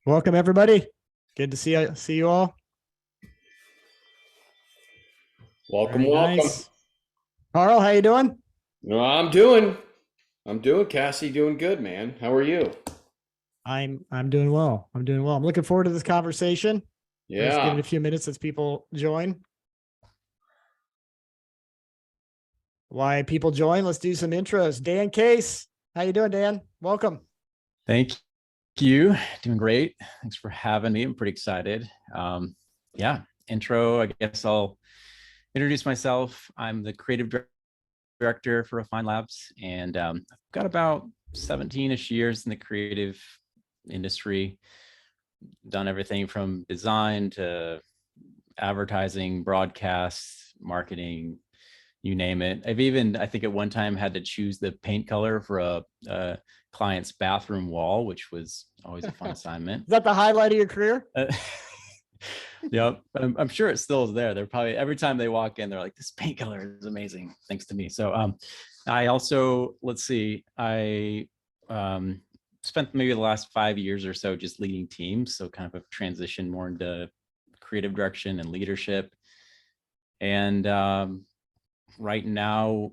Welcome everybody. Good to see you all. Welcome, Very welcome. nice. Carl, how you doing? No, I'm doing, Cassidy, doing good, man. How are you? I'm doing well. I'm doing well. I'm looking forward to this conversation. Let's give it a Yeah. few minutes as people join. Why people join? Let's do some intros. Dan Case, how you doing, Dan? Welcome. Thank you. Doing great. Thanks for having me. I'm pretty excited. Yeah, intro. I guess I'll introduce myself. I'm the creative director for Refine Labs, and I've got about 17-ish years in the creative industry. Done everything from design to advertising, broadcast, marketing, you name it. I think at one time had to choose the paint color for a client's bathroom wall, which was always a fun assignment. Is that the highlight of your career? Yep. I'm sure it still is there. They're probably, every time they walk in, they're like, this paint color is amazing, thanks to me. So I also, I spent maybe the last 5 years or so just leading teams. So kind of a transition more into creative direction and leadership. And right now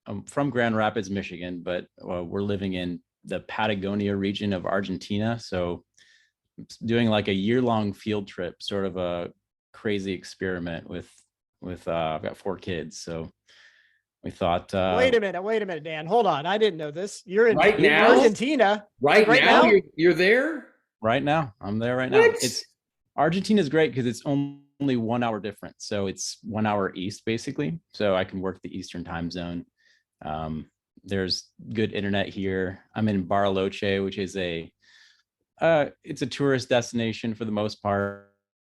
I'm from Grand Rapids, Michigan, but we're living in the Patagonia region of Argentina. So doing like a year-long field trip, sort of a crazy experiment with I've got 4 kids. So we thought, wait a minute, Dan. Hold on. I didn't know this. You're in Right now? Argentina. Right Like now, you're there? right now, I'm there right now. What? It's Argentina is great because it's only 1 hour difference. So it's 1 hour east, basically. So I can work the Eastern time zone. There's good internet here. I'm in Bariloche, which is it's a tourist destination for the most part.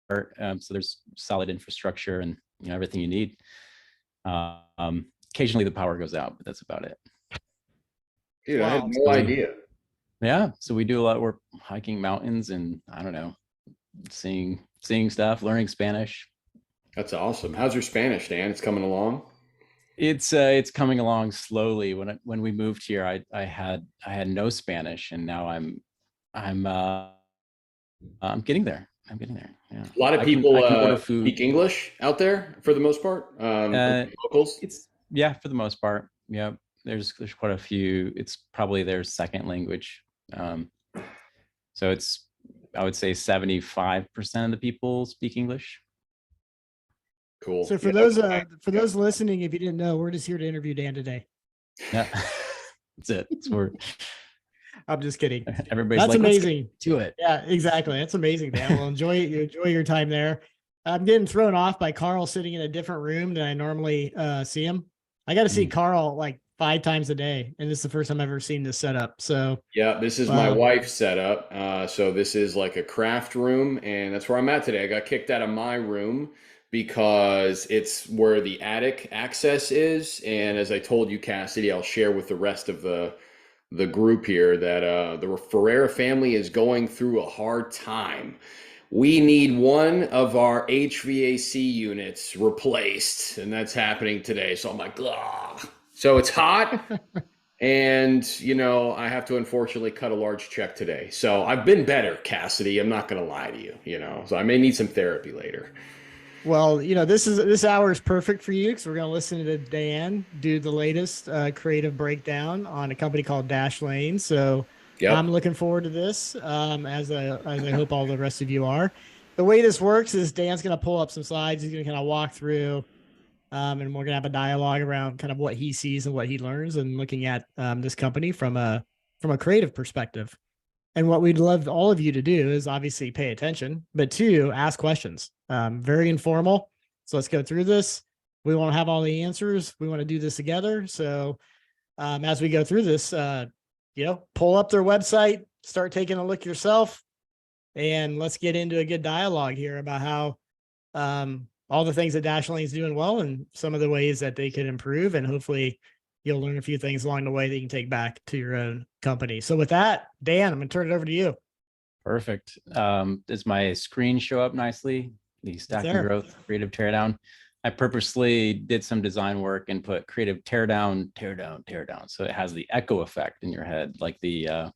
So there's solid infrastructure and everything you need. Occasionally the power goes out, but that's about it. Dude, I had Wow. no idea. Yeah. So we do a lot. We're hiking mountains and I don't know, seeing stuff, learning Spanish. That's awesome. How's your Spanish, Dan? It's coming along? It's coming along slowly. When we moved here, I had no Spanish, and now I'm getting there. I'm getting there. Yeah. A lot of I people can order food. speak English out there for the most part. Locals. It's yeah, for the most part. Yeah. There's quite a few. It's probably their second language. So I would say 75% of the people speak English. Cool. So for those listening, if you didn't know, we're just here to interview Dan today. Yeah. That's it. I'm just kidding. Everybody's That's like, amazing. To it. Yeah, exactly. That's amazing, Dan. Well, enjoy your time there. I'm getting thrown off by Carl sitting in a different room than I normally see him. I got to see Carl like 5 times a day, and this is the first time I've ever seen this setup. So Yeah, this is my wife's setup. So this is like a craft room, and that's where I'm at today. I got kicked out of my room because it's where the attic access is. And as I told you, Cassidy, I'll share with the rest of the group here that the Ferreira family is going through a hard time. We need one of our HVAC units replaced, and that's happening today. So I'm like, ugh. So it's hot. And, I have to unfortunately cut a large check today. So I've been better, Cassidy. I'm not going to lie to you, So I may need some therapy later. Well, this hour is perfect for you because we're going to listen to Dan do the latest creative breakdown on a company called Dashlane. So Yep. I'm looking forward to this, as I hope all the rest of you are. The way this works is Dan's going to pull up some slides. He's going to kind of walk through, and we're going to have a dialogue around kind of what he sees and what he learns, and looking at this company from a creative perspective. And what we'd love all of you to do is obviously pay attention, but 2, ask questions. Very informal. So let's go through this. We won't have all the answers. We want to do this together. So as we go through this, pull up their website, start taking a look yourself, and let's get into a good dialogue here about how all the things that Dashlane is doing well and some of the ways that they could improve. And hopefully you'll learn a few things along the way that you can take back to your own company. So with that, Dan, I'm going to turn it over to you. Perfect. Does my screen show up nicely? The Stack and Growth Creative Teardown. I purposely did some design work and put creative teardown. So it has the echo effect in your head, like the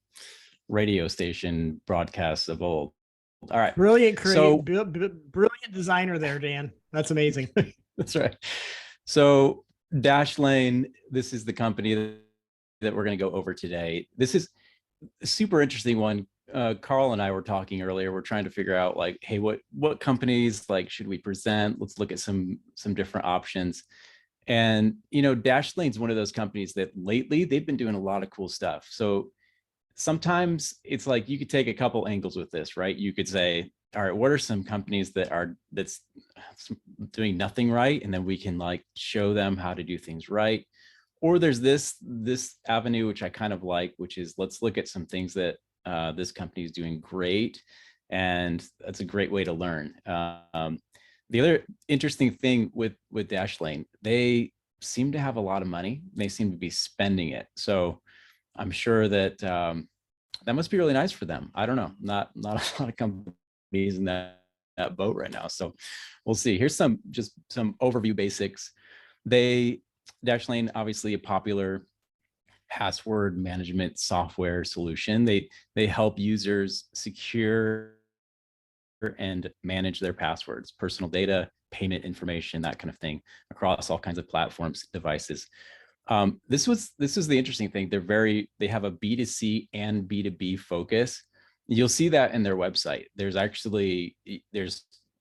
radio station broadcasts of old. All right. Brilliant So brilliant designer there, Dan. That's amazing. that's right. So Dashlane, this is the company that we're going to go over today. This is a super interesting one. Carl and I were talking earlier. We're trying to figure out like, hey, what companies like should we present? Let's look at some different options. And Dashlane's one of those companies that lately they've been doing a lot of cool stuff. So sometimes it's like you could take a couple angles with this, right? You could say, all right, what are some companies that's doing nothing right, and then we can like show them how to do things right. Or there's this avenue which I kind of like, which is let's look at some things that this company is doing great, and that's a great way to learn. The other interesting thing with Dashlane, they seem to have a lot of money. They seem to be spending it. So I'm sure that that must be really nice for them. I don't know, not a lot of companies in that boat right now. So we'll see. Here's some overview basics. Dashlane, obviously a popular password management software solution. They help users secure and manage their passwords, personal data, payment information, that kind of thing, across all kinds of platforms, devices. This is the interesting thing. They have a B2C and B2B focus. You'll see that in their website. There's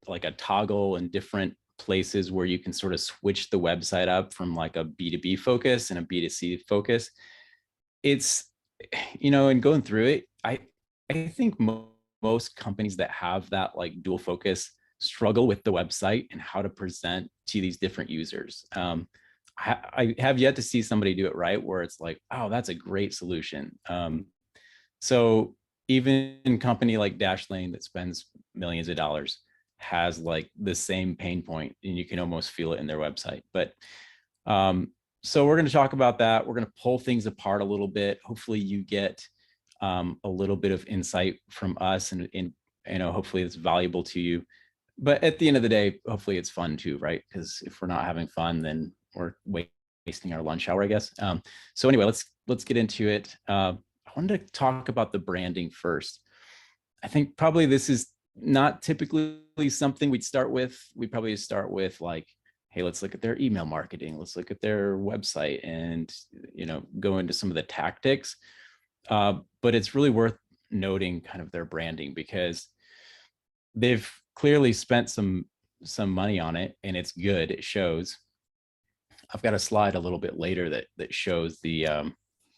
like a toggle in different places where you can sort of switch the website up from like a B2B focus and a B2C focus. It's, and going through it, I think most companies that have that like dual focus struggle with the website and how to present to these different users. I have yet to see somebody do it right where it's like, oh, that's a great solution. So even a company like Dashlane that spends millions of dollars has like the same pain point, and you can almost feel it in their website. But so we're going to talk about that. We're going to pull things apart a little bit. Hopefully you get a little bit of insight from us, and hopefully it's valuable to you. But at the end of the day, hopefully it's fun too, right? Because if we're not having fun, then we're wasting our lunch hour, I guess. So anyway, let's get into it. I wanted to talk about the branding first. I think probably this is not typically something we'd start with. We probably start with like, hey, let's look at their email marketing. Let's look at their website and, go into some of the tactics. But it's really worth noting kind of their branding, because they've clearly spent some money on it, and it's good. It shows. I've got a slide a little bit later that shows the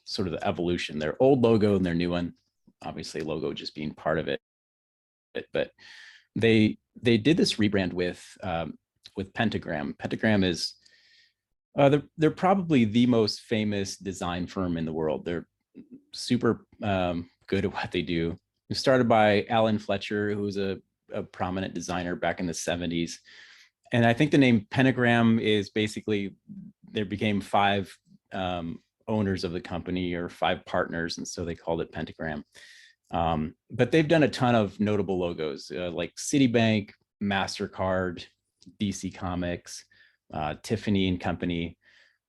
sort of the evolution, their old logo and their new one, obviously logo just being part of it. But they did this rebrand with Pentagram. Pentagram is they're probably the most famous design firm in the world. They're super good at what they do. It was started by Alan Fletcher, who was a prominent designer back in the 70s. And I think the name Pentagram is basically, there became 5 owners of the company, or 5 partners, and so they called it Pentagram. But they've done a ton of notable logos like Citibank, MasterCard, DC Comics, Tiffany and Company.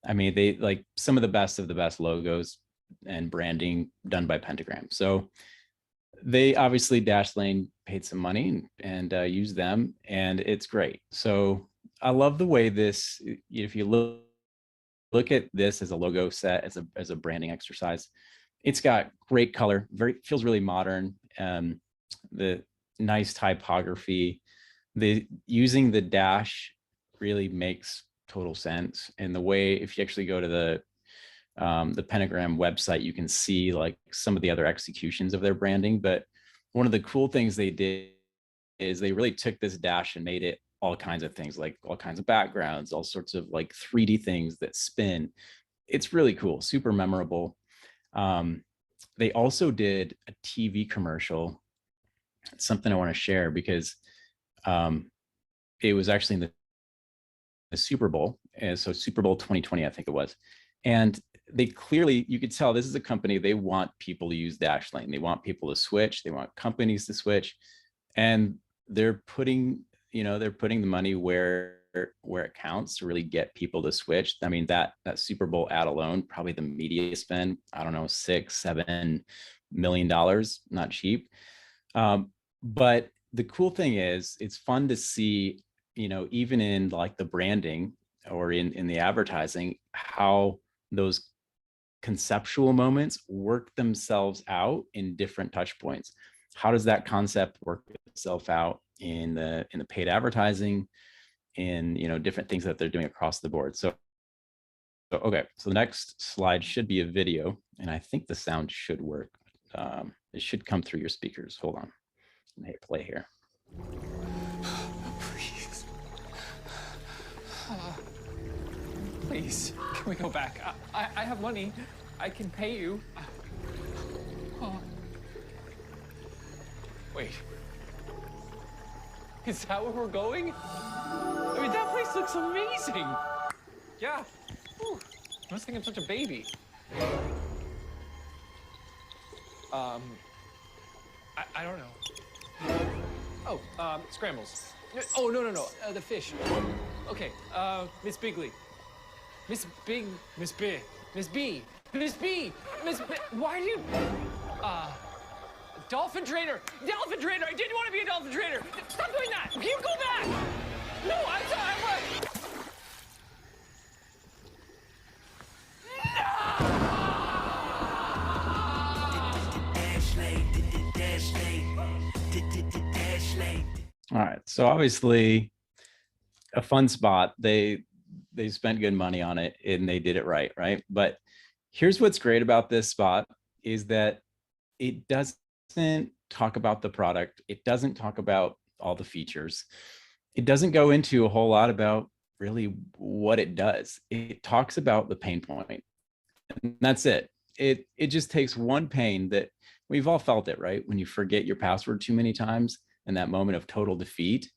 I mean, they like some of the best logos and branding done by Pentagram. So they obviously, Dashlane paid some money and used them, and it's great. So I love the way this, if you look at this as a logo set, as a branding exercise, it's got great color, feels really modern. The nice typography, using the dash really makes total sense. And the way, if you actually go to the Pentagram website, you can see like some of the other executions of their branding. But one of the cool things they did is they really took this dash and made it all kinds of things, like all kinds of backgrounds, all sorts of like 3D things that spin. It's really cool, super memorable. They also did a TV commercial. It's something I want to share because it was actually in the Super Bowl. And so Super Bowl 2020, I think it was. And they clearly, you could tell this is a company, they want people to use Dashlane. They want people to switch. They want companies to switch. And they're putting the money where it counts to really get people to switch. I mean, that Super Bowl ad alone, probably the media spend, I don't know, $6-7 million, not cheap. But the cool thing is it's fun to see, you know, even in like the branding or in the advertising, how those conceptual moments work themselves out in different touch points. How does that concept work itself out in the paid advertising, in, you know, different things that they're doing across the board? So okay, so the next slide should be a video, and I think the sound should work. It should come through your speakers. Hold on, let me hit play here. Please. Please, can we go back? I have money. I can pay you. Wait. Is that where we're going? I mean, that place looks amazing. Yeah. Whew. I must think I'm such a baby. I don't know. Oh, scrambles. Oh, no. The fish. Okay, Miss Bigley. Miss B. Miss B. Why do you... Dolphin trainer! I didn't want to be a dolphin trainer! Stop doing that! You go back! No, I'm sorry, All right, so obviously a fun spot. They spent good money on it and they did it right? But here's what's great about this spot is that it doesn't talk about the product. It doesn't talk about all the features. It doesn't go into a whole lot about really what it does. It talks about the pain point, and that's it. It just takes one pain that we've all felt it, right? When you forget your password too many times and that moment of total defeat,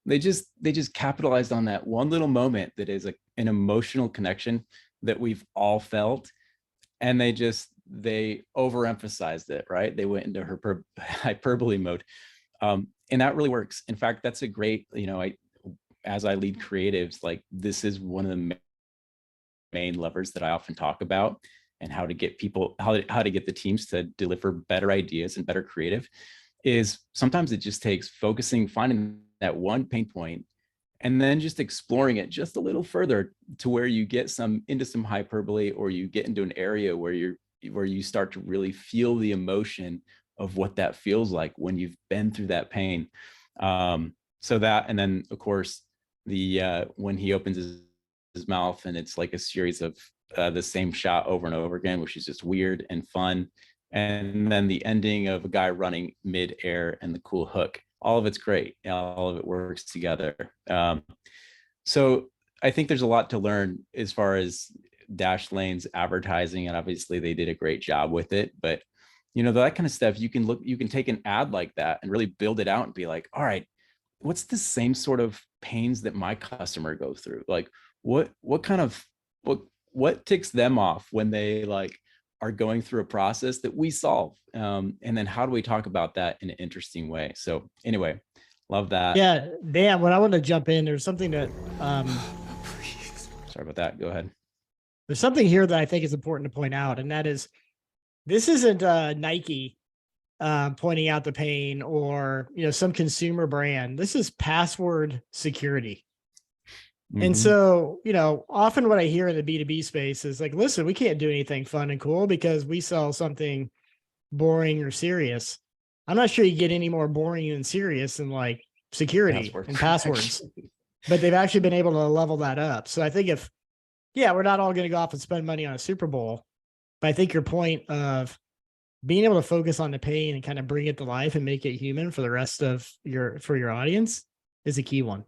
they just capitalized on that one little moment that is an emotional connection that we've all felt, and they overemphasized it, right? They went into hyperbole mode, and that really works. In fact, that's a great, you know, as I lead creatives, like this is one of the main levers that I often talk about, and how to get people, how to get the teams to deliver better ideas and better creative, is sometimes it just takes focusing, finding that one pain point, and then just exploring it just a little further to where you get into some hyperbole, or you get into an area where you start to really feel the emotion of what that feels like when you've been through that pain. So that, and then of course when he opens his mouth and it's like a series of the same shot over and over again, which is just weird and fun. And then the ending of a guy running mid-air and the cool hook, all of it's great. All of it works together. So I think there's a lot to learn as far as Dashlane's advertising, and obviously they did a great job with it. But you know, that kind of stuff, you can take an ad like that and really build it out and be like, all right, what's the same sort of pains that my customer goes through? Like what ticks them off when they like are going through a process that we solve, and then how do we talk about that in an interesting way? So anyway, love that. Yeah, Dan, when I want to jump in, there's something that Sorry about that, go ahead. there's something here that I think is important to point out, and that is, this isn't Nike pointing out the pain, or, you know, some consumer brand. This is password security. And so, you know, often what I hear in the B2B space is like, listen, we can't do anything fun and cool because we sell something boring or serious. I'm not sure you get any more boring and serious than like security and passwords, but they've actually been able to level that up. So I think we're not all going to go off and spend money on a Super Bowl, but I think your point of being able to focus on the pain and kind of bring it to life and make it human for the rest of your audience is a key one.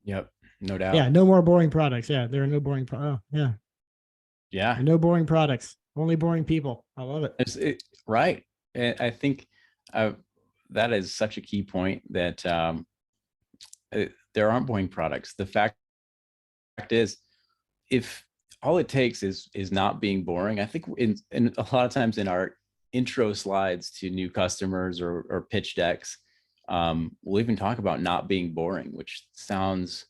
Yep. No doubt. Yeah, no more boring products. Yeah, there are no boring. Yeah. No boring products. Only boring people. I love it. Right. And I think that is such a key point, that there aren't boring products. The fact is, if all it takes is not being boring, I think in a lot of times in our intro slides to new customers or pitch decks, we'll even talk about not being boring, which sounds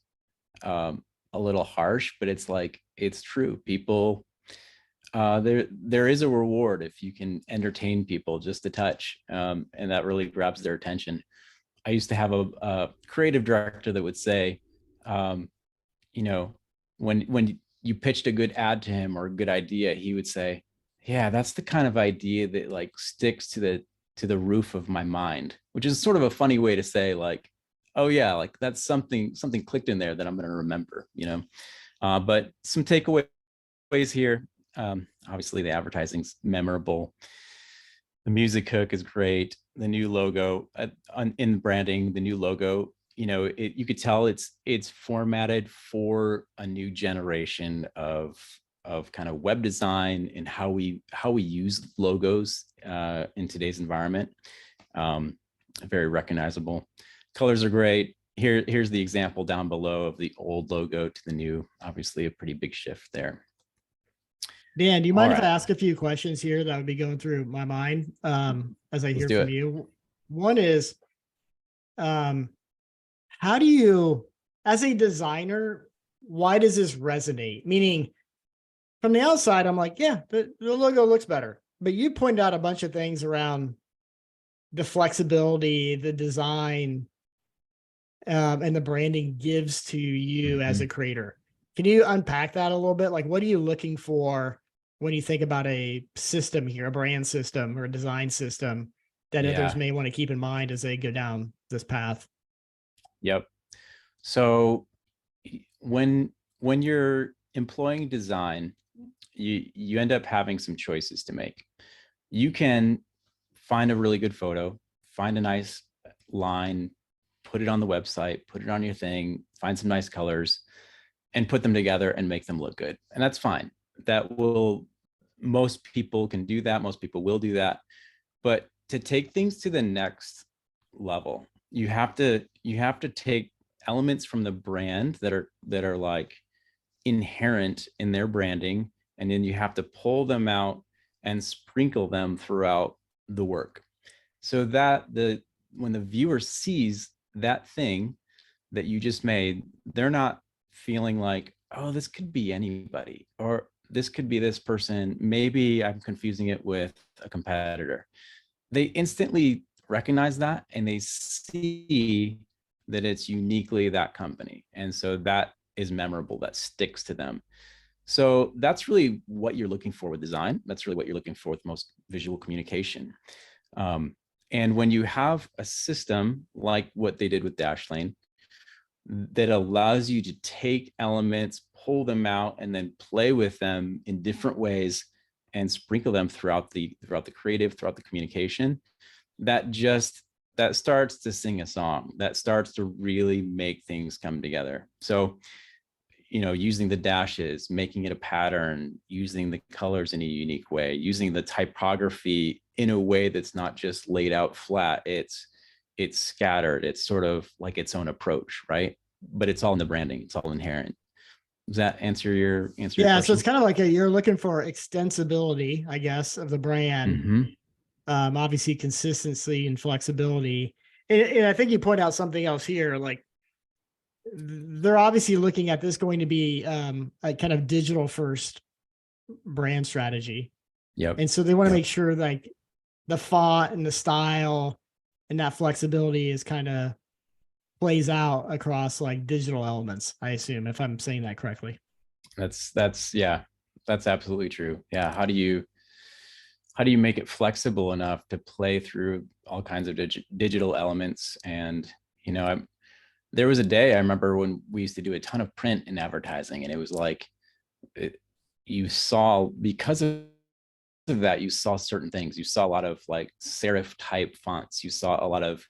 a little harsh, but it's like, it's true. People there is a reward if you can entertain people just a touch, and that really grabs their attention. I used to have a creative director that would say, you know, when you pitched a good ad to him or a good idea, he would say, yeah, that's the kind of idea that like sticks to the roof of my mind, which is sort of a funny way to say like, oh yeah, like that's something clicked in there that I'm going to remember, you know. But some takeaways here. Obviously the advertising's memorable. The music hook is great. The new logo in branding, the new logo, you know, you could tell it's formatted for a new generation of kind of web design and how we use logos in today's environment. Very recognizable. Colors are great. Here's the example down below of the old logo to the new. Obviously, a pretty big shift there. Dan, do you mind if I ask a few questions here that would be going through my mind as I hear from you? One is, how do you, as a designer, why does this resonate? Meaning, from the outside, I'm like, yeah, the logo looks better. But you pointed out a bunch of things around the flexibility, the design, and the branding gives to you as a creator. Can you unpack that a little bit? Like, what are you looking for when you think about a system here, a brand system or a design system that others may want to keep in mind as they go down this path? Yep. So when you're employing design, you end up having some choices to make. You can find a really good photo, find a nice line, put it on the website, put it on your thing, find some nice colors, and put them together and make them look good. And that's fine. Most people can do that. Most people will do that. But to take things to the next level, you have to take elements from the brand that are like inherent in their branding, and then you have to pull them out and sprinkle them throughout the work, so that when the viewer sees that thing that you just made, they're not feeling like, oh, this could be anybody, or this could be this person. Maybe I'm confusing it with a competitor. They instantly recognize that and they see that it's uniquely that company. And so that is memorable, that sticks to them. So that's really what you're looking for with design. That's really what you're looking for with most visual communication. And when you have a system like what they did with Dashlane that allows you to take elements, pull them out, and then play with them in different ways and sprinkle them throughout the creative, throughout the communication, that starts to sing a song, that starts to really make things come together. So, you know, using the dashes, making it a pattern, using the colors in a unique way, using the typography in a way that's not just laid out flat, it's scattered, it's sort of like its own approach, right? But it's all in the branding, it's all inherent. Does that answer your question? Yeah, so it's kind of like you're looking for extensibility, I guess, of the brand. Obviously consistency and flexibility. And I think you point out something else here, like they're obviously looking at this going to be a kind of digital first brand strategy. Yep. And so they want to make sure like the font and the style and that flexibility is kind of plays out across like digital elements, I assume, if I'm saying that correctly. That's absolutely true. Yeah. How do you make it flexible enough to play through all kinds of digital elements? And, you know, there was a day I remember when we used to do a ton of print in advertising, and it was like, you saw, because of that, you saw certain things. You saw a lot of like serif type fonts. You saw a lot of,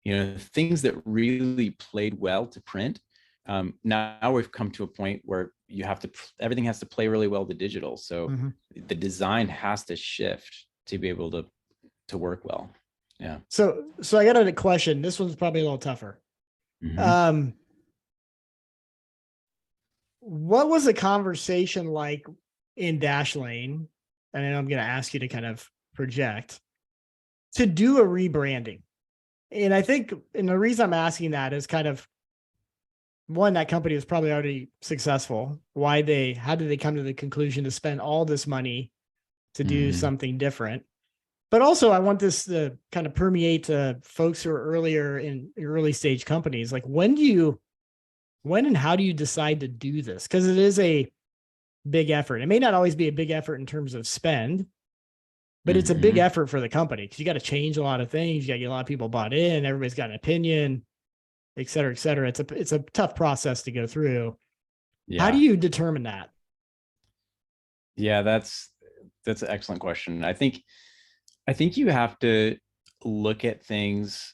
you know, things that really played well to print. Now we've come to a point where everything has to play really well to digital. So the design has to shift to be able to work well. Yeah. So I got a question. This one's probably a little tougher. What was the conversation like in Dashlane? And I know I'm going to ask you to kind of project to do a rebranding. And I think, and the reason I'm asking that is kind of one, that company was probably already successful. How did they come to the conclusion to spend all this money to do something different? But also, I want this to kind of permeate to folks who are earlier in early stage companies. Like, when and how do you decide to do this? Because it is a big effort. It may not always be a big effort in terms of spend, but it's a big effort for the company because you got to change a lot of things. You got to get a lot of people bought in. Everybody's got an opinion, et cetera, et cetera. It's a tough process to go through. Yeah. How do you determine that? Yeah, that's an excellent question. I think you have to look at things.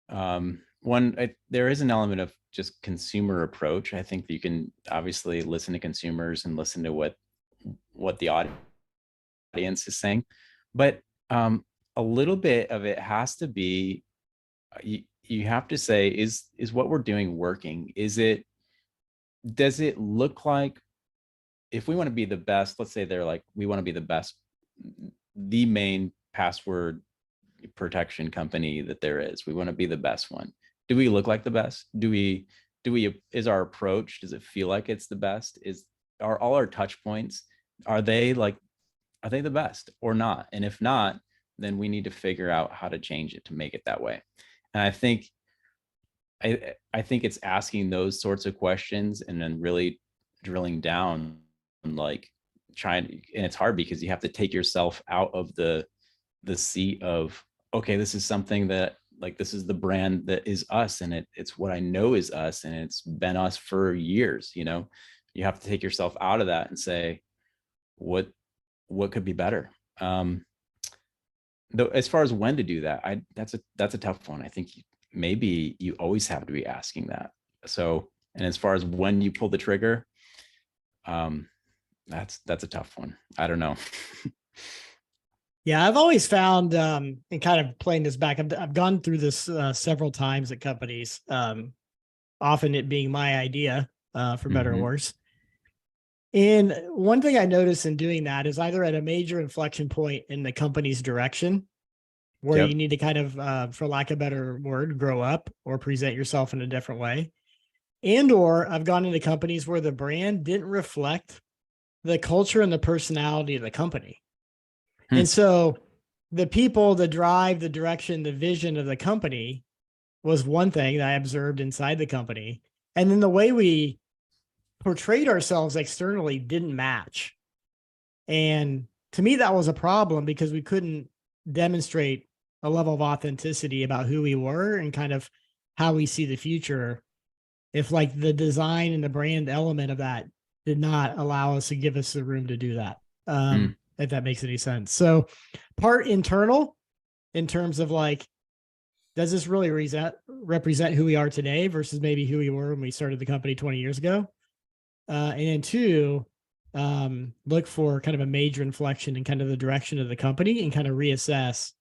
There is an element of just consumer approach. I think that you can obviously listen to consumers and listen to what the audience is saying, but a little bit of it has to be, you have to say, is what we're doing working? Does it look like, if we want to be the best, let's say they're like, we want to be the best, the main password protection company that there is. We want to be the best one. Do we look like the best? Is our approach, does it feel like it's the best? Are all our touch points, are they the best or not? And if not, then we need to figure out how to change it to make it that way. And I think it's asking those sorts of questions and then really drilling down and and it's hard because you have to take yourself out of the seat of, okay, this is something that, this is the brand that is us, and it's what I know is us, and it's been us for years. You have to take yourself out of that and say, what could be better? Though, as far as when to do that, that's a tough one. I think maybe you always have to be asking that. So, and as far as when you pull the trigger, that's a tough one. I don't know. Yeah, I've always found, and kind of playing this back, I've gone through this several times at companies, often it being my idea, for better or worse. And one thing I noticed in doing that is either at a major inflection point in the company's direction, where you need to kind of, for lack of a better word, grow up or present yourself in a different way. Or I've gone into companies where the brand didn't reflect the culture and the personality of the company. And so the people, the drive, the direction, the vision of the company was one thing that I observed inside the company. And then the way we portrayed ourselves externally didn't match. And to me, that was a problem because we couldn't demonstrate a level of authenticity about who we were and kind of how we see the future, if the design and the brand element of that did not allow us to give us the room to do that. If that makes any sense. So part internal in terms of does this really represent who we are today versus maybe who we were when we started the company 20 years ago? And then two, look for kind of a major inflection in kind of the direction of the company and kind of reassess,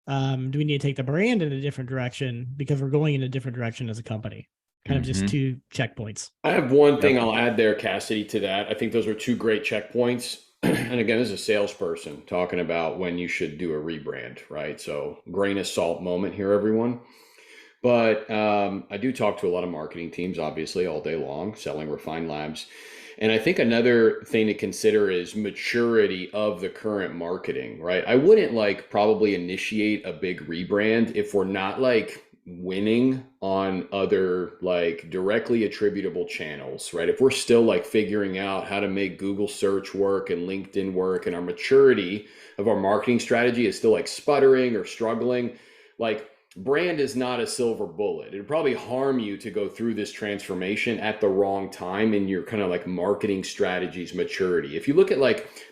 do we need to take the brand in a different direction because we're going in a different direction as a company? Kind of just two checkpoints. I have one thing I'll add there, Cassidy, to that. I think those are two great checkpoints. And again, as a salesperson talking about when you should do a rebrand, right? So grain of salt moment here, everyone. But I do talk to a lot of marketing teams, obviously, all day long, selling Refined Labs. And I think another thing to consider is maturity of the current marketing, right? I wouldn't probably initiate a big rebrand if we're not winning on other directly attributable channels, right? If we're still figuring out how to make Google search work and LinkedIn work, and our maturity of our marketing strategy is still sputtering or struggling, brand is not a silver bullet. It'd probably harm you to go through this transformation at the wrong time in your kind of marketing strategies maturity. If you look at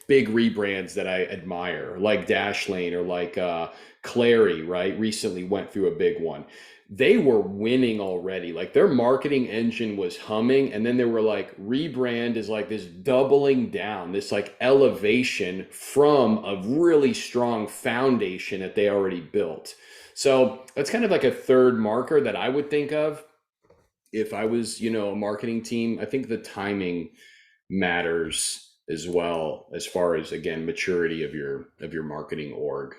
big rebrands that I admire, like Dashlane or Clary, right? Recently went through a big one. They were winning already. Their marketing engine was humming. And then they were rebrand is this doubling down, this elevation from a really strong foundation that they already built. So that's kind of a third marker that I would think of if I was, a marketing team. I think the timing matters as well, as far as, again, maturity of your marketing org.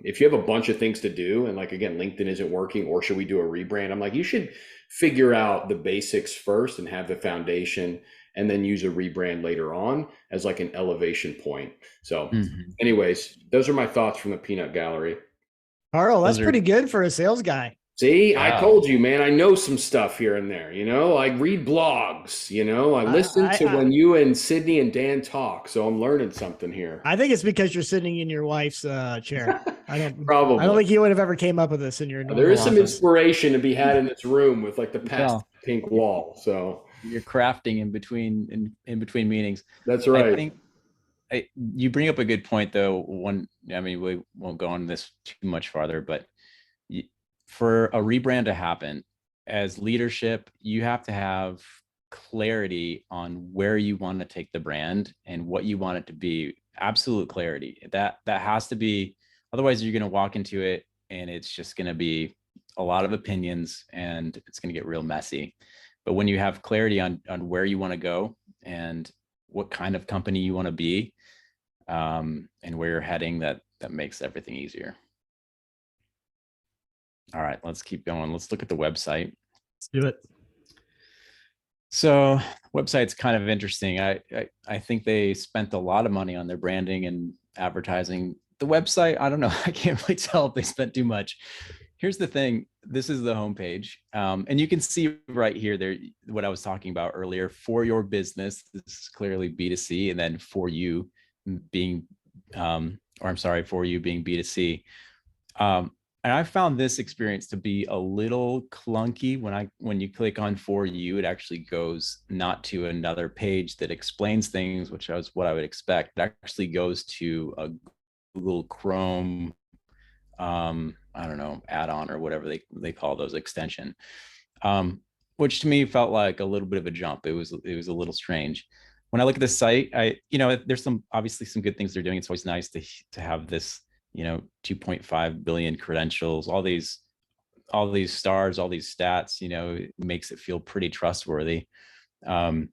If you have a bunch of things to do, and like, again, LinkedIn isn't working, or should we do a rebrand? I'm like, you should figure out the basics first and have the foundation, and then use a rebrand later on as like an elevation point. So anyways, those are my thoughts from the peanut gallery. Carl, that's Those are- pretty good for a sales guy. See, I Yeah. told you, man, I know some stuff here and there, I read blogs, I listen to when you and Sydney and Dan talk. So I'm learning something here. I think it's because you're sitting in your wife's chair. I don't Probably. think you would have ever came up with this in your normal There is some office. inspiration to be had in this room with like the past Yeah. pink wall. So You're crafting in between meetings. that's right. I think you bring up a good point, though. We won't go on this too much farther, but for a rebrand to happen, as leadership, you have to have clarity on where you want to take the brand and what you want it to be. Absolute clarity. That has to be, otherwise you're going to walk into it and it's just going to be a lot of opinions and it's going to get real messy. But when you have clarity on where you want to go and what kind of company you want to be, and where you're heading, that makes everything easier. All right, let's keep going. Let's look at the website. Let's do it. So website's kind of interesting. I think they spent a lot of money on their branding and advertising. The website, I don't know. I can't really tell if they spent too much. Here's the thing. This is the homepage. And you can see right here there what I was talking about earlier. For your business, this is clearly B2C, and then for you being for you being B2C. And I found this experience to be a little clunky. When you click on For You, it actually goes not to another page that explains things, which was what I would expect. It actually goes to a Google Chrome, I don't know, add-on or whatever they call those, extension, which to me felt like a little bit of a jump. It was a little strange. When I look at the site, there's obviously some good things they're doing. It's always nice to have this, 2.5 billion credentials, all these stars, all these stats, it makes it feel pretty trustworthy. As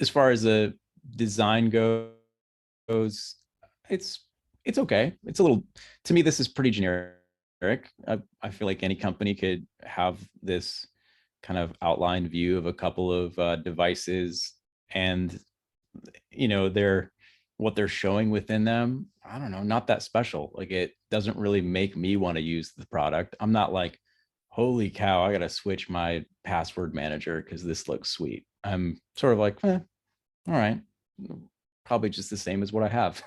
far as the design goes, it's okay. It's a little, to me, this is pretty generic. I feel like any company could have this kind of outline view of a couple of devices, and what they're showing within them, I don't know, not that special. Like, it doesn't really make me want to use the product. I'm not like, holy cow, I gotta switch my password manager because this looks sweet. I'm sort of like, all right, probably just the same as what I have.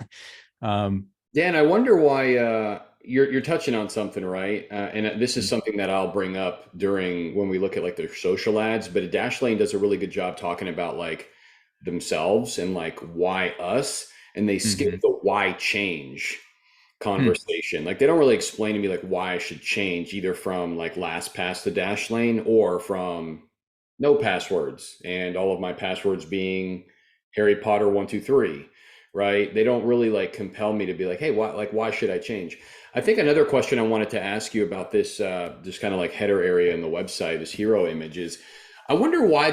Dan, I wonder why you're touching on something, right? And this is something that I'll bring up when we look at like their social ads. But Dashlane does a really good job talking about like themselves and like why us, and they skip the why change conversation. Like, they don't really explain to me like why I should change, either from like LastPass to Dashlane or from no passwords and all of my passwords being Harry Potter 123. Right? They don't really like compel me to be like, hey, why should I change? I think another question I wanted to ask you about this kind of like header area in the website, this hero image, is I wonder why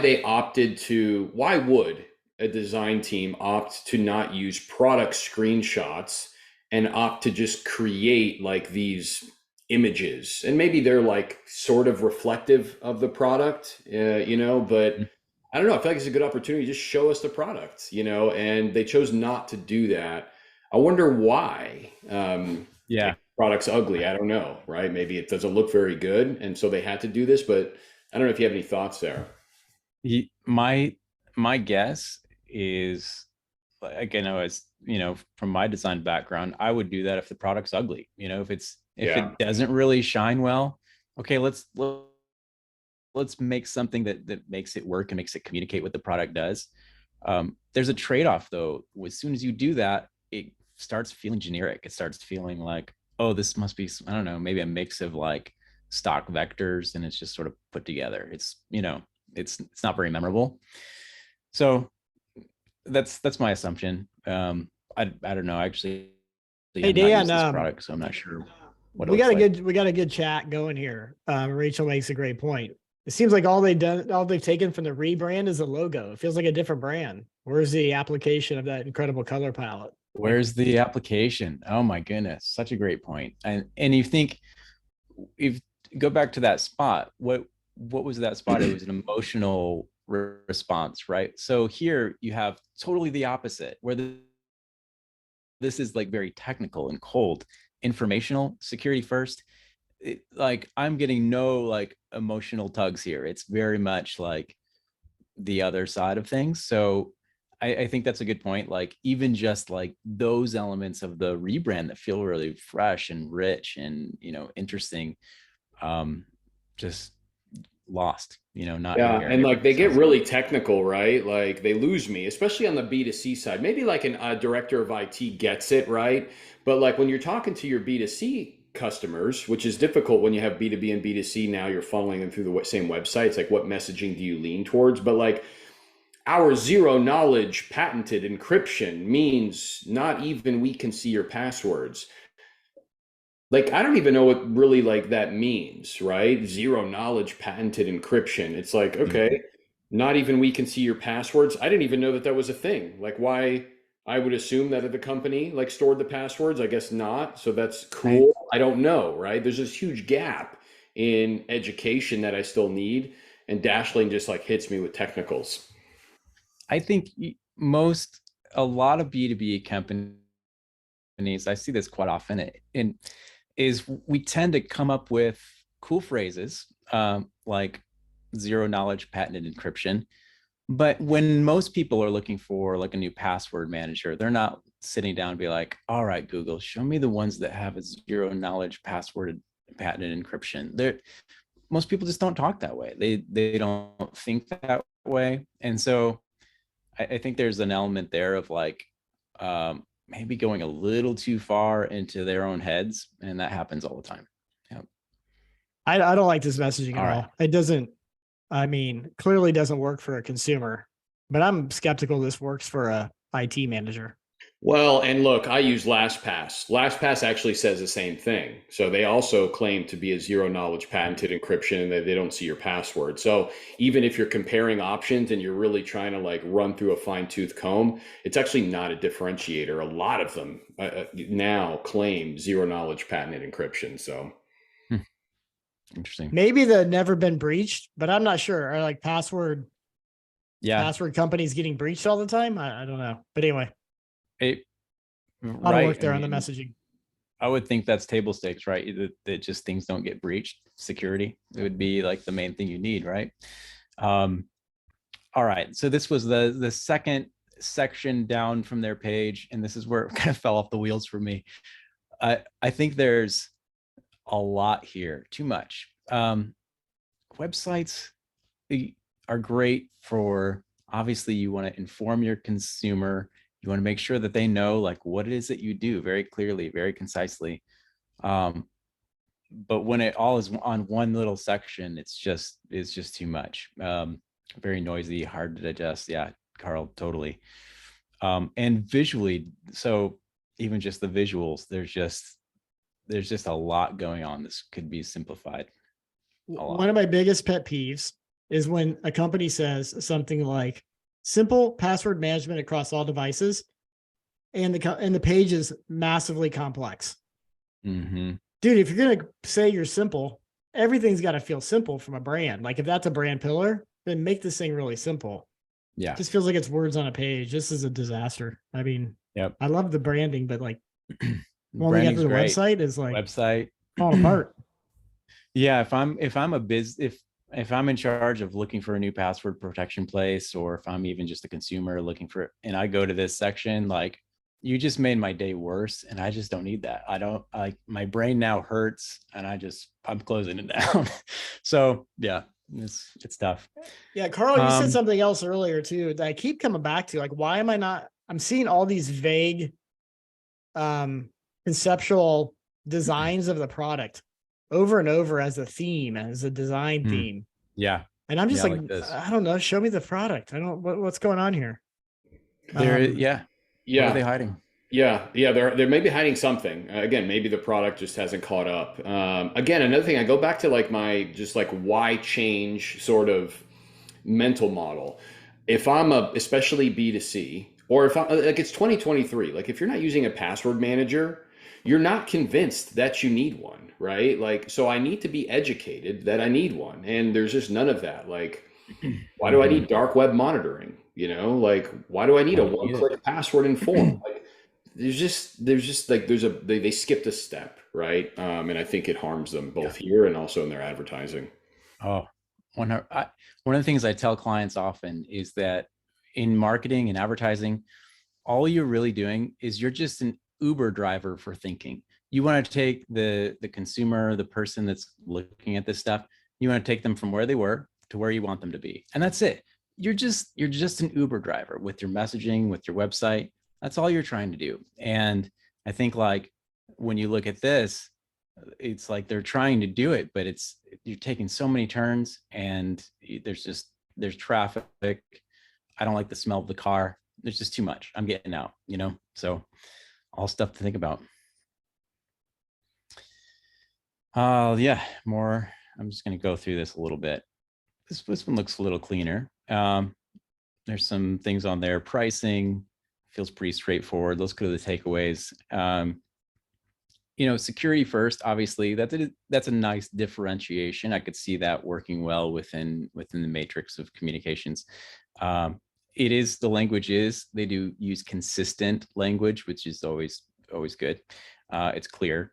would a design team opt to not use product screenshots and opt to just create like these images? And maybe they're like sort of reflective of the product, but I don't know. I feel like it's a good opportunity to just show us the product, and they chose not to do that. I wonder why. Yeah. Product's ugly. I don't know, right? Maybe it doesn't look very good, and so they had to do this, but I don't know if you have any thoughts there. My guess is, again, from my design background, I would do that if the product's ugly. If it doesn't really shine well, okay, let's make something that makes it work and makes it communicate what the product does. There's a trade-off though. As soon as you do that, it starts feeling generic. It starts feeling like, oh, this must be, I don't know, maybe a mix of like stock vectors, and it's just sort of put together. It's, it's not very memorable. So that's my assumption. I don't know, actually. Hey, Dan, this product, so I'm not sure what we got a good chat going here. Rachel makes a great point. It seems like all they've taken from the rebrand is the logo. It feels like a different brand. Where's the application of that incredible color palette? Where's the application? Oh my goodness, such a great point. And you think, if go back to that spot, what was that spot? It was an emotional response, right? So here you have totally the opposite, where this is like very technical and cold, informational, security first. Like I'm getting no like emotional tugs here. It's very much like the other side of things. So I think that's a good point. Like even just like those elements of the rebrand that feel really fresh and rich and, you know, interesting, just lost, you know, not Yeah, and airing like they everything. get really technical, right? Like they lose me, especially on the B2C side. Maybe like a director of IT gets it, right? But like when you're talking to your B2C customers, which is difficult when you have B2B and B2C, now you're funneling them through the same website. It's like, what messaging do you lean towards? But like our zero knowledge patented encryption means not even we can see your passwords. Like I don't even know what really like that means, right? Zero knowledge patented encryption. It's like, okay, not even we can see your passwords. I didn't even know that that was a thing. Like why I would assume that the company like stored the passwords, I guess not. So that's I, cool. I don't know, right? There's this huge gap in education that I still need, and Dashlane just like hits me with technicals. I think a lot of B2B companies, I see this quite often, and is we tend to come up with cool phrases, like zero knowledge patented encryption. But when most people are looking for like a new password manager, they're not sitting down and be like, all right, Google, show me the ones that have a zero knowledge password patented encryption. Most people just don't talk that way. They don't think that way. And so I think there's an element there of like, maybe going a little too far into their own heads, and that happens all the time. Yeah. I don't like this messaging at All all. right. It doesn't, I mean, clearly doesn't work for a consumer, but I'm skeptical this works for a IT manager. Well, and look, I use LastPass. LastPass actually says the same thing. So they also claim to be a zero knowledge patented encryption and that they don't see your password. So even if you're comparing options and you're really trying to like run through a fine tooth comb, it's actually not a differentiator. A lot of them now claim zero knowledge patented encryption. So Interesting. Maybe the never been breached, but I'm not sure. Are like password Yeah. companies getting breached all the time? I don't know. But anyway, It, a lot of right. work there I on the mean, messaging. I would think that's table stakes, right? That just things don't get breached. Security, it would be like the main thing you need, right? All right. So this was the second section down from their page, and this is where it kind of fell off the wheels for me. I think there's a lot here, too much. Websites are great for, obviously you want to inform your consumer. You want to make sure that they know like what it is that you do very clearly, very concisely. But when it all is on one little section, it's just too much. Very noisy, hard to digest. Yeah, Carl, totally. And visually, so even just the visuals, there's just a lot going on. This could be simplified a lot. One of my biggest pet peeves is when a company says something like simple password management across all devices, and the page is massively complex. Mm-hmm. Dude, if you're gonna say you're simple, everything's got to feel simple from a brand. Like if that's a brand pillar, then make this thing really simple. Yeah. It just feels like it's words on a page. This is a disaster. I mean, Yep. I love the branding, but like when we get Branding's to the great. website is like Website falling apart. Yeah, if I'm if I'm in charge of looking for a new password protection place, or if I'm even just a consumer looking for it, and I go to this section, like you just made my day worse, and I just don't need that. I don't like, my brain now hurts, and I'm closing it down. So yeah, it's tough. Yeah, Carl, you said something else earlier too that I keep coming back to. Like, why am I not? I'm seeing all these vague, conceptual designs of the product over and over as a theme, as a design theme. Yeah. And I'm just Yeah, like this. I don't know. Show me the product. I don't. What's going on here? Yeah. Yeah. What are they hiding? Yeah, yeah, they're maybe hiding something. Again, maybe the product just hasn't caught up. Again, another thing, I go back to like my just like why change sort of mental model. If I'm especially B2C, or if I like it's 2023, like if you're not using a password manager, you're not convinced that you need one, right? Like, so I need to be educated that I need one, and there's just none of that. Like, why do I Mhm. need dark web monitoring? Like, why do I need Why a do you need one-click password and form? Like, there's just like they skipped a step, right? And I think it harms them Yeah. both here and also in their advertising. Oh, one of the things I tell clients often is that in marketing and advertising, all you're really doing is you're just an Uber driver for thinking. You want to take the consumer, the person that's looking at this stuff, you want to take them from where they were to where you want them to be. And that's it. You're just an Uber driver with your messaging, with your website. That's all you're trying to do. And I think like when you look at this, it's like they're trying to do it, but you're taking so many turns and there's traffic. I don't like the smell of the car. There's just too much. I'm getting out, so all stuff to think about. Yeah, more. I'm just going to go through this a little bit. This one looks a little cleaner. There's some things on there. Pricing feels pretty straightforward. Let's go to the takeaways. Security first, obviously, that's a nice differentiation. I could see that working well within the matrix of communications. It is the language is they do use consistent language, which is always good. It's clear.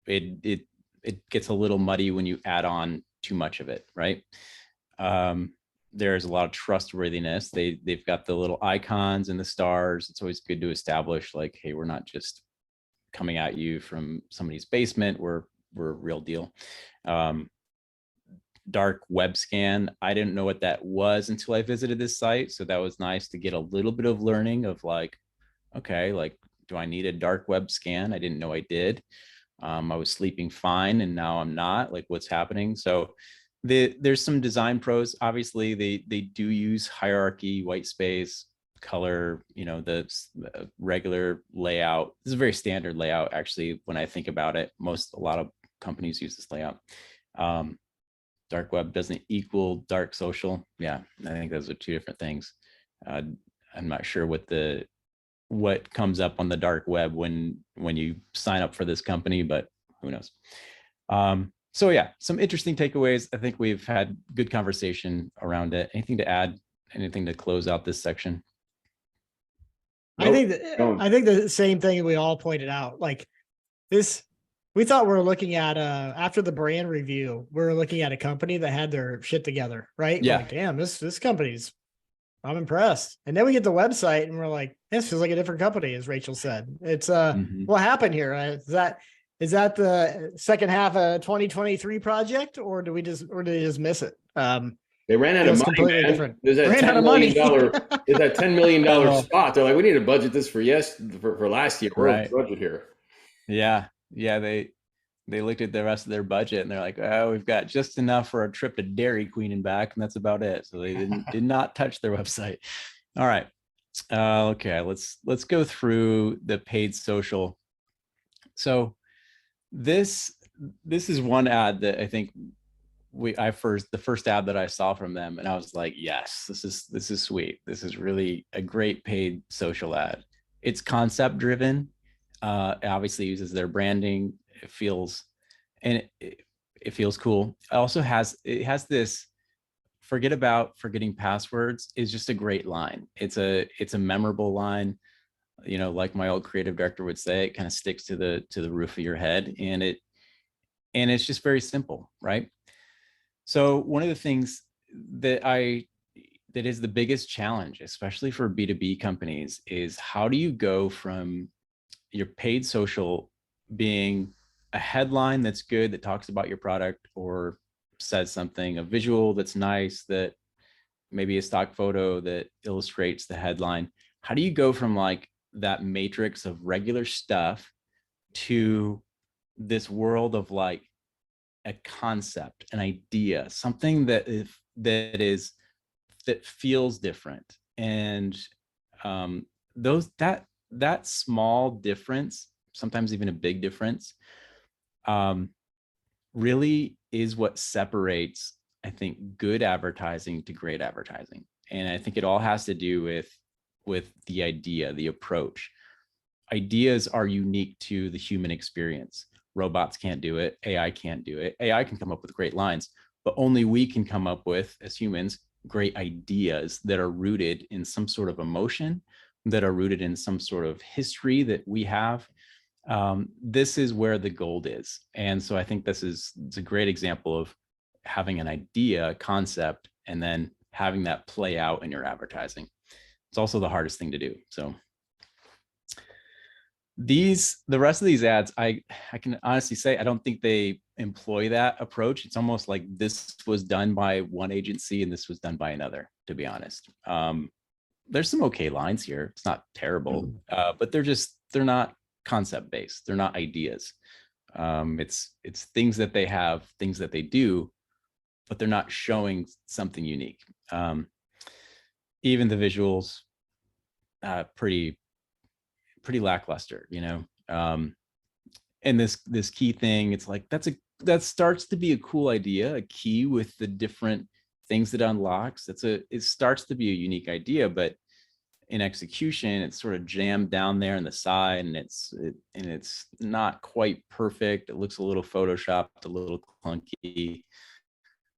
It gets a little muddy when you add on too much of it, right? There's a lot of trustworthiness. They've got the little icons and the stars. It's always good to establish like, hey, we're not just coming at you from somebody's basement. We're a real deal. Dark web scan. I didn't know what that was until I visited this site. So that was nice to get a little bit of learning of like, okay, like, do I need a dark web scan? I didn't know I did. I was sleeping fine and now I'm not. Like, what's happening? So there's some design pros. Obviously, they do use hierarchy, white space, color, the regular layout. This is a very standard layout, actually, when I think about it. A lot of companies use this layout. Dark web doesn't equal dark social. Yeah, I think those are two different things. I'm not sure what comes up on the dark web when you sign up for this company, but who knows? So yeah, some interesting takeaways. I think we've had good conversation around it. Anything to add? Anything to close out this section? I think the same thing we all pointed out. Like this, we thought we were looking at after the brand review, we were looking at a company that had their shit together, right? Yeah. Like, damn, this company's, I'm impressed. And then we get the website and we're like, this feels like a different company, as Rachel said. It's what happened here? Is that the second half of 2023 project, or did they just miss it? They ran out of money, completely man. different. There's that Ran out $10 of money. million, there's that $10 million Oh. spot. They're like, we need to budget this for last year. We're Right. over budget here. Yeah. They looked at the rest of their budget and they're like, oh, we've got just enough for a trip to Dairy Queen and back, and that's about it. So they did not touch their website. All right. Okay, let's go through the paid social. So this is one ad that I think the first ad that I saw from them, and I was like, yes, this is sweet. This is really a great paid social ad. It's concept driven. It obviously uses their branding. It feels cool. It has this forgetting passwords is just a great line. It's a memorable line. Like my old creative director would say, it kind of sticks to the roof of your head, and it's just very simple, right? So one of the things that is the biggest challenge, especially for B2B companies, is how do you go from your paid social being a headline that's good, that talks about your product or says something, a visual that's nice, that maybe a stock photo that illustrates the headline. How do you go from like that matrix of regular stuff to this world of like a concept, an idea, something that feels different? And that that small difference, sometimes even a big difference, really is what separates, I think, good advertising to great advertising. And I think it all has to do with the idea, the approach. Ideas are unique to the human experience. Robots can't do it. AI can't do it. AI can come up with great lines, but only we can come up with, as humans, great ideas that are rooted in some sort of emotion, that are rooted in some sort of history that we have. This is where the gold is. And so I think it's a great example of having an idea, a concept, and then having that play out in your advertising. It's also the hardest thing to do. So the rest of these ads, I can honestly say, I don't think they employ that approach. It's almost like this was done by one agency and this was done by another, to be honest. There's some okay lines here. It's not terrible, but they're not concept based. They're not ideas. It's things that they have, things that they do, but they're not showing something unique. Even the visuals, pretty lackluster, you know. And this key thing, it's like that starts to be a cool idea, a key with the different things that unlocks. It starts to be a unique idea, but in execution, it's sort of jammed down there in the side, and it's not quite perfect. It looks a little photoshopped, a little clunky.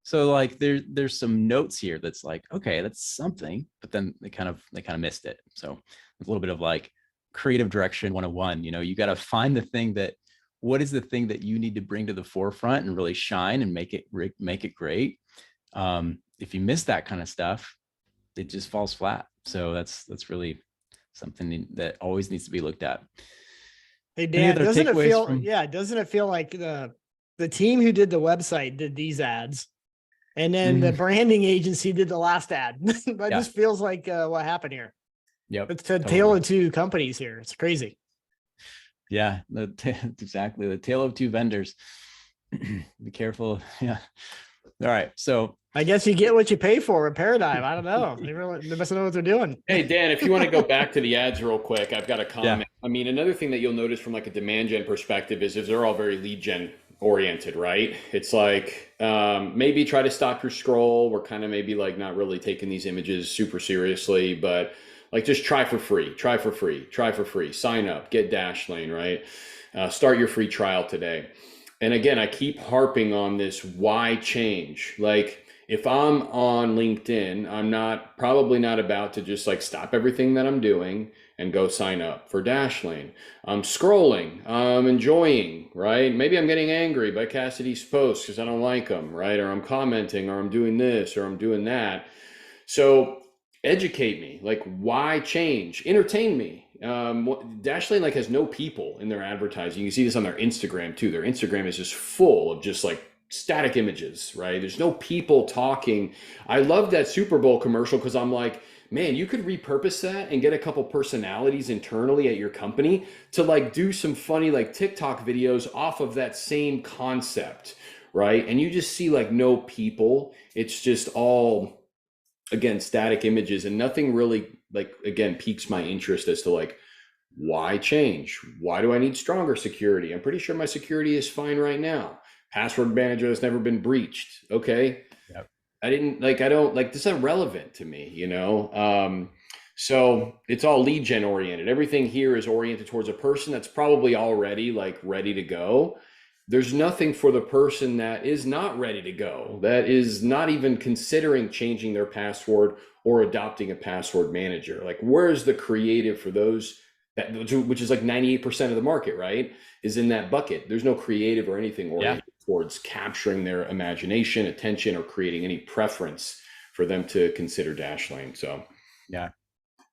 So like there's some notes here that's like, okay, that's something, but then they kind of missed it. So it's a little bit of like creative direction 101. You know, you got to find what is the thing that you need to bring to the forefront and really shine and make it great. If you miss that kind of stuff, it just falls flat. So that's really something that always needs to be looked at. Hey Dan, doesn't it feel like the team who did the website did these ads, and then the branding agency did the last ad? That just feels like what happened here. Yep, it's a tale of two companies here. It's crazy. Yeah, exactly, the tale of two vendors. Be careful. Yeah. All right, so I guess you get what you pay for at Paradigm. I don't know. They must know what they're doing. Hey, Dan, if you want to go back to the ads real quick, I've got a comment. Yeah. I mean, another thing that you'll notice from like a demand gen perspective is they're all very lead gen oriented, right? It's like maybe try to stop your scroll. We're kind of maybe like not really taking these images super seriously, but like just try for free, sign up, get Dashlane, right? Start your free trial today. And again, I keep harping on this why change. Like if I'm on LinkedIn, I'm probably not about to just like stop everything that I'm doing and go sign up for Dashlane. I'm scrolling, I'm enjoying, right? Maybe I'm getting angry by Cassidy's posts because I don't like them, right? Or I'm commenting, or I'm doing this, or I'm doing that. So educate me, like why change? Entertain me. Dashlane like has no people in their advertising. You can see this on their Instagram too. Their Instagram is just full of just like static images, right? There's no people talking. I love that Super Bowl commercial because I'm like, man, you could repurpose that and get a couple personalities internally at your company to like do some funny like TikTok videos off of that same concept, right? And you just see like no people. It's just all, again, static images, and nothing really like, again, piques my interest as to like, why change? Why do I need stronger security? I'm pretty sure my security is fine right now. Password manager has never been breached. Okay. Yep. This is irrelevant to me, you know? So it's all lead gen oriented. Everything here is oriented towards a person that's probably already like ready to go. There's nothing for the person that is not ready to go, that is not even considering changing their password or adopting a password manager. Like, where's the creative for those, which is like 98% of the market, right? Is in that bucket. There's no creative or anything oriented towards capturing their imagination, attention, or creating any preference for them to consider Dashlane. So, yeah.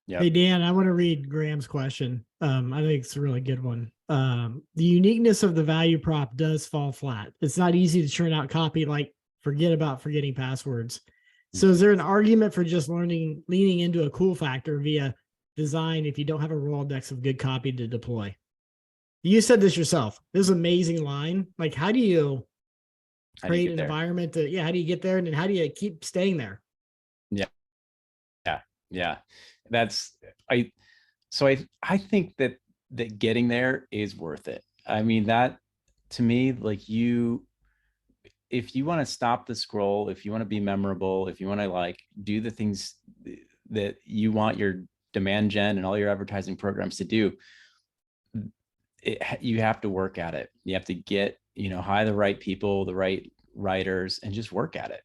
Hey, Dan, I want to read Graham's question. I think it's a really good one. The uniqueness of the value prop does fall flat. It's not easy to churn out copy like forgetting passwords. So is there an argument for just leaning into a cool factor via design if you don't have a Rolodex of good copy to deploy? You said this yourself. This is an amazing line. Like, how do you create an environment how do you get there, and then how do you keep staying there? Yeah. That's So I think that getting there is worth it. I mean, that to me, like, if you want to stop the scroll, if you want to be memorable, if you want to like do the things that you want your demand gen and all your advertising programs to do, you have to work at it. You have to get, hire the right people, the right writers, and just work at it,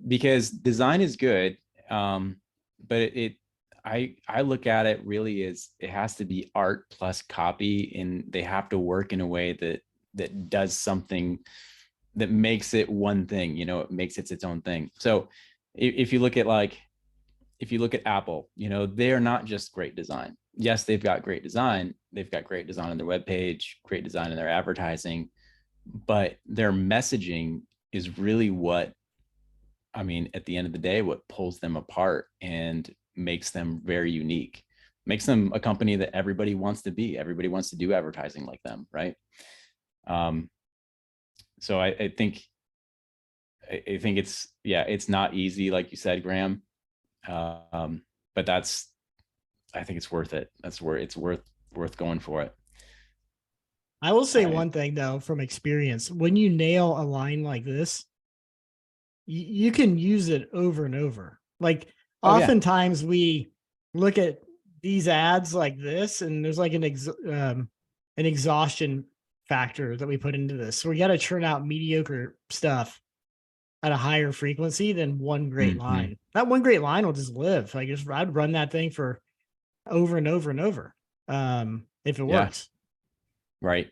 because design is good. But I look at it really as it has to be art plus copy, and they have to work in a way that does something that makes it one thing, it makes it its own thing. So if you look at Apple, they're not just great design. Yes, they've got great design. They've got great design on their webpage, great design in their advertising, but their messaging is really what, I mean, at the end of the day, what pulls them apart and makes them very unique, makes them a company that everybody wants to be. Everybody wants to do advertising like them, right? So I think it's not easy, like you said, Graham. But I think it's worth it. It's worth going for it. I will say one thing though, from experience, when you nail a line like this, you can use it over and over. Like oftentimes we look at these ads like this, and there's like an exhaustion factor that we put into this. So we got to churn out mediocre stuff at a higher frequency than one great line. That one great line will just live. Like I'd run that thing for over and over and over. If it works. Right.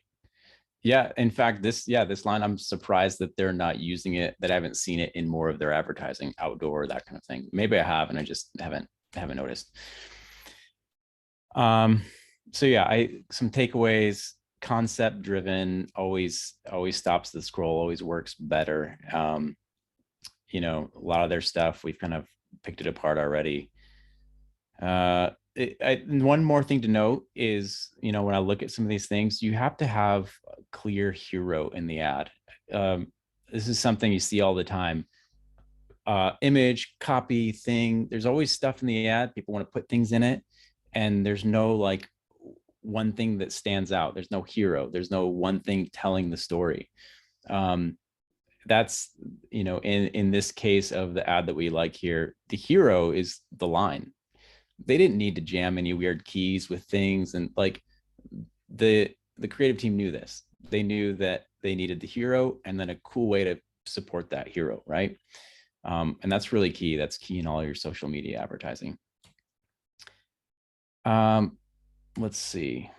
Yeah. In fact, this line, I'm surprised that they're not using it, that I haven't seen it in more of their advertising, outdoor, that kind of thing. Maybe I have, and I just haven't noticed. So yeah, some takeaways: concept driven always stops the scroll, always works better. A lot of their stuff, we've kind of picked it apart already. One more thing to note is, when I look at some of these things, you have to have a clear hero in the ad. This is something you see all the time. Image, copy, thing. There's always stuff in the ad. People want to put things in it, and there's no like one thing that stands out. There's no hero. There's no one thing telling the story. That's, in this case of the ad that we like here, the hero is the line. They didn't need to jam any weird keys with things, and like the creative team knew this. They knew that they needed the hero and then a cool way to support that hero, right? And that's really key. That's key in all your social media advertising. Let's see.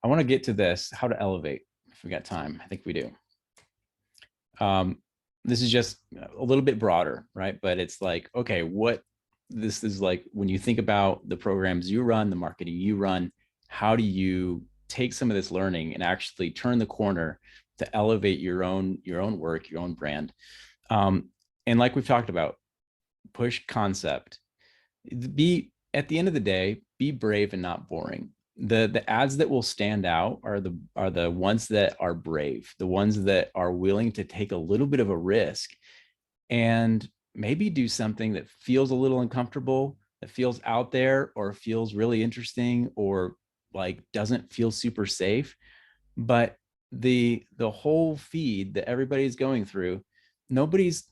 I want to get to this, how to elevate, if we got time. I think we do. This is just a little bit broader, right? But it's like, okay, this is like, when you think about the programs you run, the marketing you run, how do you take some of this learning and actually turn the corner to elevate your own work, your own brand? And like we've talked about, push concept. At the end of the day, be brave and not boring. The ads that will stand out are the ones that are brave, the ones that are willing to take a little bit of a risk and maybe do something that feels a little uncomfortable, that feels out there, or feels really interesting, or like doesn't feel super safe. But the whole feed that everybody's going through, nobody's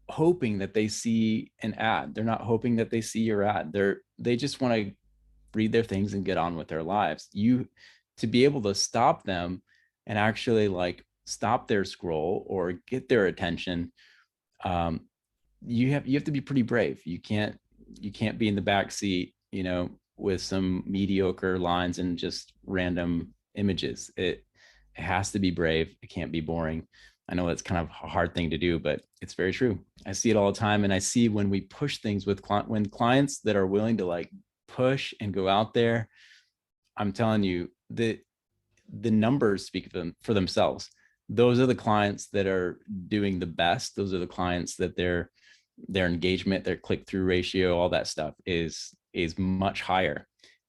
hoping that they see an ad. They're not hoping that they see your ad. They just want to read their things and get on with their lives. To be able to stop them and actually like stop their scroll or get their attention, you have to be pretty brave. You can't be in the back seat, with some mediocre lines and just random images. It has to be brave. It can't be boring. I know that's kind of a hard thing to do, but it's very true. I see it all the time. And I see when we push things with when clients that are willing to like push and go out there, I'm telling you that the numbers speak for themselves. Those are the clients that are doing the best. Those are the clients that their engagement, their click-through ratio, all that stuff is much higher.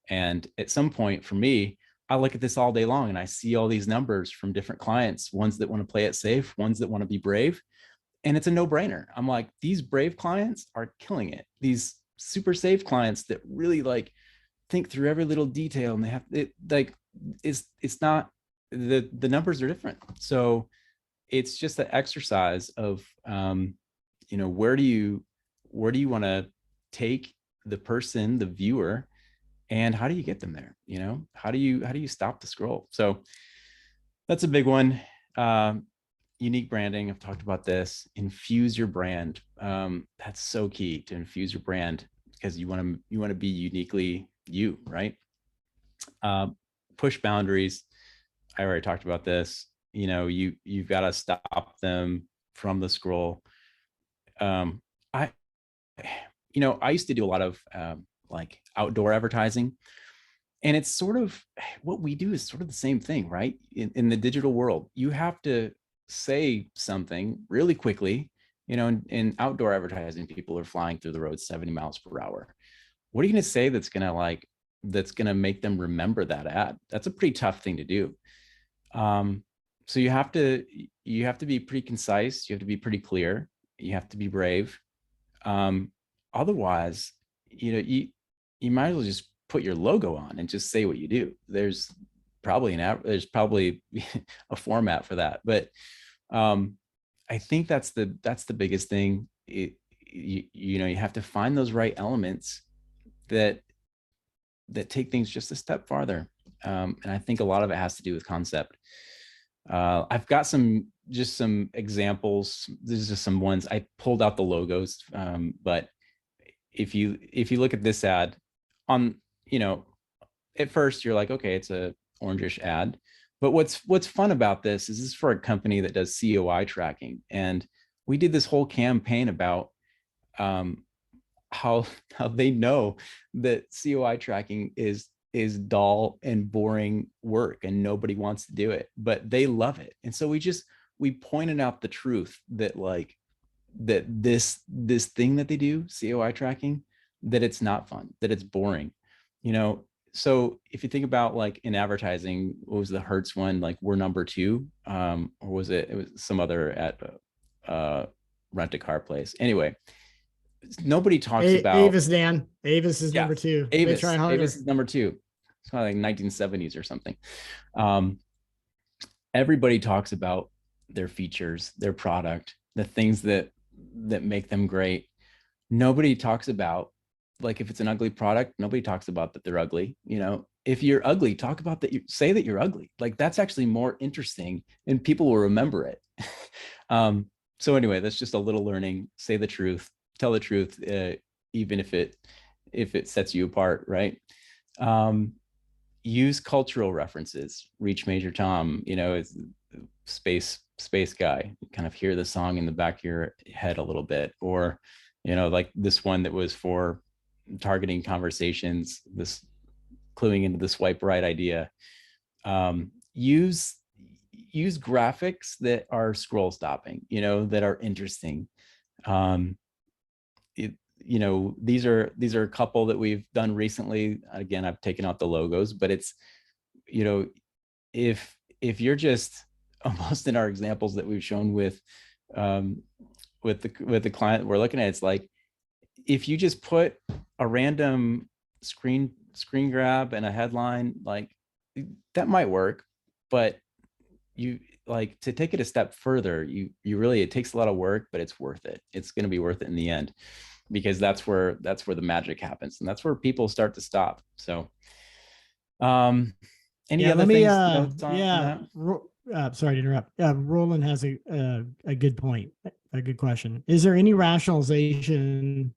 And at some point for me, I look at this all day long and I see all these numbers from different clients, ones that want to play it safe, ones that want to be brave. And it's a no-brainer. I'm like, these brave clients are killing it. These super safe clients that really like think through every little detail, and they have it like it's not the numbers are different. So it's just the exercise of where do you want to take the person, the viewer, and how do you get them there? How do you stop the scroll? So that's a big one. Unique branding, I've talked about this. Infuse your brand. That's so key, to infuse your brand, because you want to be uniquely you, right? Push boundaries. I already talked about this. You've got to stop them from the scroll. I used to do a lot of like outdoor advertising, and it's sort of what we do is sort of the same thing, right? In the digital world, you have to say something really quickly. In outdoor advertising, people are flying through the road 70 miles per hour. What are you going to say that's going to make them remember that ad? That's a pretty tough thing to do. So you have to be pretty concise. You have to be pretty clear. You have to be brave. Otherwise, you might as well just put your logo on and just say what you do. There's probably a format for that, but I think that's the biggest thing. You have to find those right elements that take things just a step farther. And I think a lot of it has to do with concept. I've got some examples. These are some ones I pulled out the logos. But if you look at this ad on, at first you're like, okay, it's a orangish ad. But what's fun about this is for a company that does COI tracking. And we did this whole campaign about how they know that COI tracking is dull and boring work and nobody wants to do it, but they love it. And so we pointed out the truth that this thing that they do, COI tracking, that it's not fun, that it's boring. So if you think about like in advertising, what was the Hertz one? Like, we're number 2, or was it was some other at rent-a-car place. Anyway, nobody talks about Avis, Dan. Avis is number 2. Avis. They try harder. Avis is number 2. It's kind of like 1970s or something. Everybody talks about their features, their product, the things that make them great. Nobody talks about, like, if it's an ugly product, nobody talks about that they're ugly. If you're ugly, talk about that. Say that you're ugly. Like, that's actually more interesting, and people will remember it. So anyway, that's just a little learning. Say the truth, tell the truth, even if it sets you apart, right? Use cultural references. Reach Major Tom, is space guy. You kind of hear the song in the back of your head a little bit, or like this one that was for targeting conversations, this cluing into the swipe right idea. Use graphics that are scroll stopping, that are interesting. These are a couple that we've done recently. Again, I've taken out the logos, but it's, if you're just almost in our examples that we've shown with the client we're looking at, it's like, if you just put a random screen grab and a headline, like, that might work, but you like to take it a step further, you really, it takes a lot of work, but it's worth it. It's going to be worth it in the end, because that's where the magic happens, and that's where people start to stop. So any other things? Sorry to interrupt. Roland has a good point, a good question. Is there any rationalization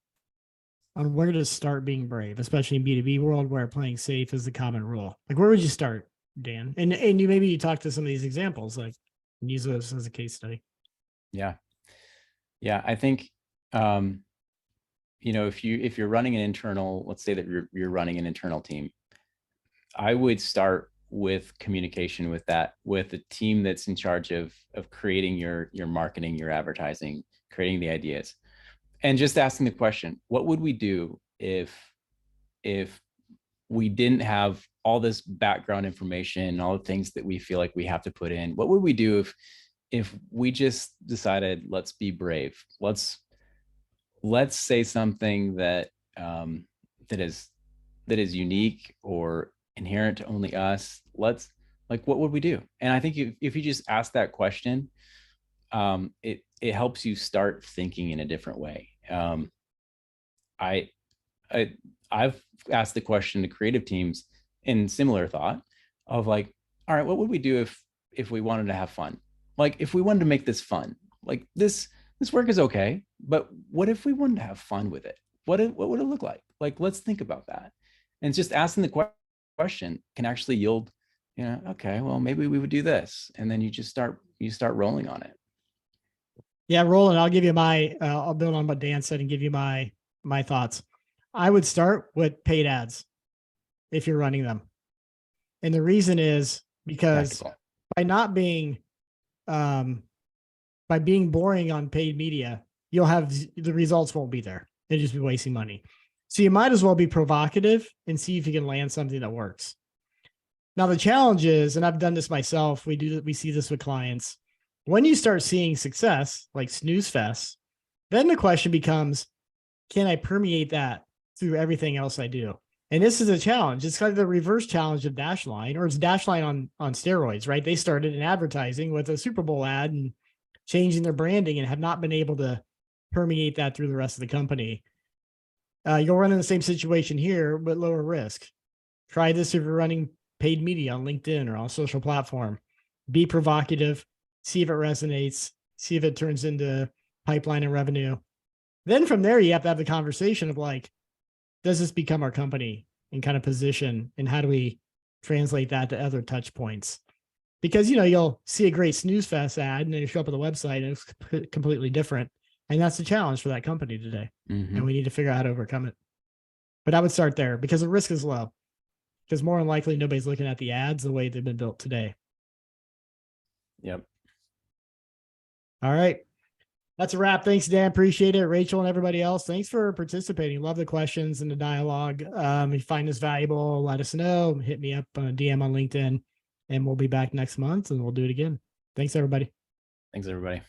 on where to start being brave, especially in B2B world where playing safe is the common rule? Like, where would you start, Dan? And you talk to some of these examples, like, use those as a case study. Yeah. I think if you're running an internal, let's say that you're running an internal team, I would start with communication with a team that's in charge of creating your marketing, your advertising, creating the ideas, and just asking the question, what would we do if we didn't have all this background information, all the things that we feel like we have to put in? What would we do if we just decided, let's be brave, let's say something that that is unique or inherent to only us, let's like, what would we do? And I think if you just ask that question, it helps you start thinking in a different way. I, I I've asked the question to creative teams in similar thought of like, all right, what would we do if we wanted to have fun? Like if we wanted to make this fun, like this work is okay, but what if we wanted to have fun with it? What would it look like? Like, let's think about that. And just asking the question can actually yield, okay, well, maybe we would do this. And then you start rolling on it. Yeah, Roland, I'll give you I'll build on what Dan said and give you my thoughts. I would start with paid ads if you're running them. And the reason is because by not being, by being boring on paid media, you'll have the results won't be there. They'll just be wasting money. So you might as well be provocative and see if you can land something that works. Now the challenge is, and I've done this myself, we see this with clients. When you start seeing success, like snooze fest, then the question becomes, can I permeate that through everything else I do? And this is a challenge. It's kind of the reverse challenge of Dashline, or it's Dashline on steroids, right? They started in advertising with a Super Bowl ad and changing their branding and have not been able to permeate that through the rest of the company. You'll run in the same situation here, but lower risk. Try this if you're running paid media on LinkedIn or on a social platform. Be provocative, see if it resonates, see if it turns into pipeline and revenue. Then from there, you have to have the conversation of like, does this become our company and kind of position, and how do we translate that to other touch points? Because, you'll see a great snooze fest ad and then you show up at the website and it's completely different. And that's the challenge for that company today. Mm-hmm. And we need to figure out how to overcome it. But I would start there because the risk is low, because more than likely nobody's looking at the ads the way they've been built today. Yep. All right. That's a wrap. Thanks, Dan. Appreciate it. Rachel and everybody else, thanks for participating. Love the questions and the dialogue. If you find this valuable, let us know. Hit me up on a DM on LinkedIn, and we'll be back next month and we'll do it again. Thanks, everybody. Thanks, everybody.